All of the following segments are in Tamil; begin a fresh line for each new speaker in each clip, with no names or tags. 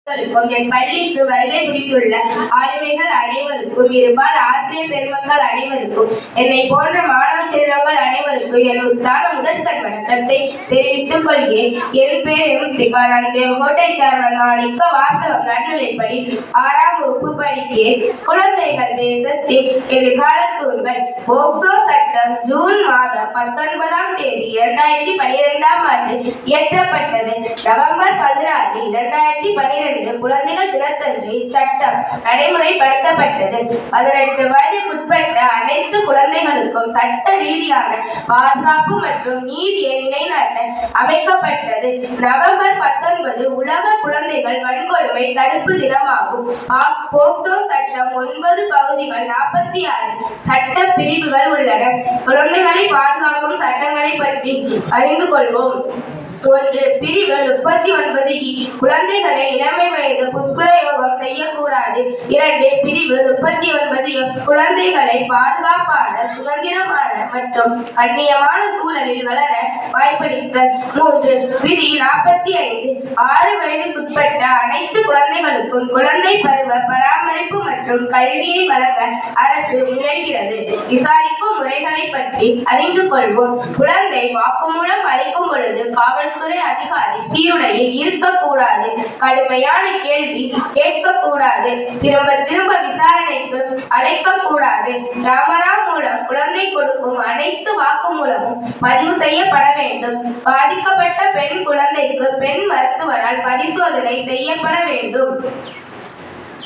என் பள்ளிக்கு வருகை புரிந்துள்ள ஆளுமைகள் அனைவருக்கும், இருபால் ஆசிரியர் பெருமக்கள் அனைவருக்கும், என்னை போன்ற மாணவ செல்வங்கள் அனைவருக்கும் என் உத்தான முதற்கண் வணக்கத்தை தெரிவித்துக் கொள்கிறேன். என் பேர் எம். நான் தேவகோட்டை சேர்மன் மாணிக்க வாசகம் நடுநிலைப்பள்ளி 6ஆம் வகுப்பு படிக்கிறேன். குழந்தைகள் தேசத்தின் எதிர்கால தூண்கள். போக்சோ சட்டம் ஜூன் மாதம் 19ஆம் தேதி 2012ஆம் ஆண்டு இயற்றப்பட்டது. நவம்பர் 16, 2012 குழந்தைகள் தினத்தன்று இச்சட்டம் நடைமுறைப்படுத்தப்பட்டது. 18 வயதுக்குட்பட்ட அனைத்து குழந்தைகளுக்கும் சட்ட ரீதியான பாதுகாப்பு மற்றும் நீதியை நிலைநாட்ட அமைக்கப்பட்டது. நவம்பர் 19 உலக குழந்தைகள் வன்கொடுமை தடுப்பு தினமாகும். போக்சோ சட்டம் 9 பகுதிகள், 46 சட்ட பிரிவுகள் உள்ளன. குழந்தைகளை பாதுகாக்கும் சட்டங்களை பற்றி அறிந்து கொள்வோம். 1. பிரிவு 39E குழந்தைகளை இளமை வயது துஷ்பிரயோகம் செய்யக்கூடாது. 2. பிரிவு 39F குழந்தைகளை பாதுகாப்பான, சுதந்திரமான மற்றும் கண்ணியமான சூழலில் வளர வாய்ப்பளித்தல். 3. விதி 45 6 வயதுக்குட்பட்ட அனைத்து குழந்தைகளுக்கும் குழந்தை பருவ பராமரிப்பு மற்றும் கல்வியை வழங்க அரசு முயல்கிறது. விசாரிக்கும் முறைகளை பற்றி அறிந்து கொள்வோம். குழந்தை வாக்குமூலம் அளிக்கும் பொழுது காவல்துறை அதிகாரி சீருடையில் இருக்கக்கூடாது. கடுமையான கேள்வி கேட்கக்கூடாது. திரும்ப திரும்ப விசாரணைக்கு அழைக்கக்கூடாது. கேமரா மூலம் குழந்தை கொடுக்கும் அனைத்து வாக்குமூலமும் பதிவு செய்யப்பட வேண்டும். பாதிக்கப்பட்ட பெண் குழந்தைக்கு பெண் மருத்துவரால் பரிசோதனை செய்யப்பட வேண்டும்.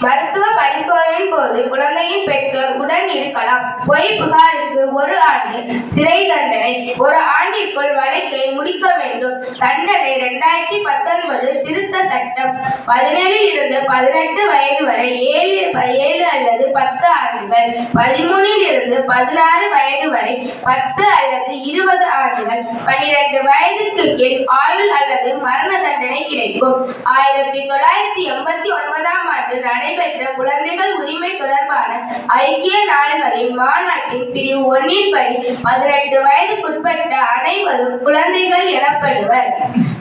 மருத்துவ பரிசோதனையின் போது குழந்தையின் பெற்றோர் உடன் இருக்கலாம். பொய் புகாருக்கு 1 ஆண்டு சிறை தண்டனை. 1 ஆண்டிற்குள் வழக்கை முடிக்க வேண்டும். தண்டனை 2019 திருத்த சட்டம் 17 இருந்து 18 வயது வரை 7 அல்லது 10 ஆண்டுகள், 13 இருந்து 16 வயது வரை 10 அல்லது 20 ஆண்டுகள், 12 வயதுக்கு கீழ் ஆயுள் அல்லது மரண தண்டனை கிடைக்கும். 1989ஆம் ஆண்டு நடைபெற்ற குழந்தைகள் உரிமை தொடர்பான ஐக்கிய நாடுகளின் மாநாட்டின் பிரிவு 1 படி 18 வயதுக்குட்பட்ட அனைவரும் குழந்தைகள் எனப்படுவர்.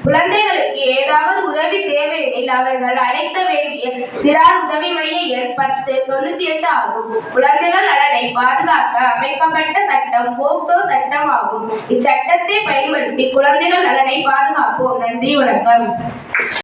குழந்தைகளுக்கு ஏதாவது உதவி தேவையெனில் அவர்கள் அழைக்க வேண்டிய சிறார் உதவி மைய எண் 1098 ஆகும். குழந்தைகள் நலனை பாதுகாக்க அமைக்கப்பட்ட சட்டம் போக்சோ சட்டம் ஆகும். இச்சட்டத்தை பயன்படுத்தி குழந்தைகள் நலனை பாதுகாப்போம். நன்றி, வணக்கம்.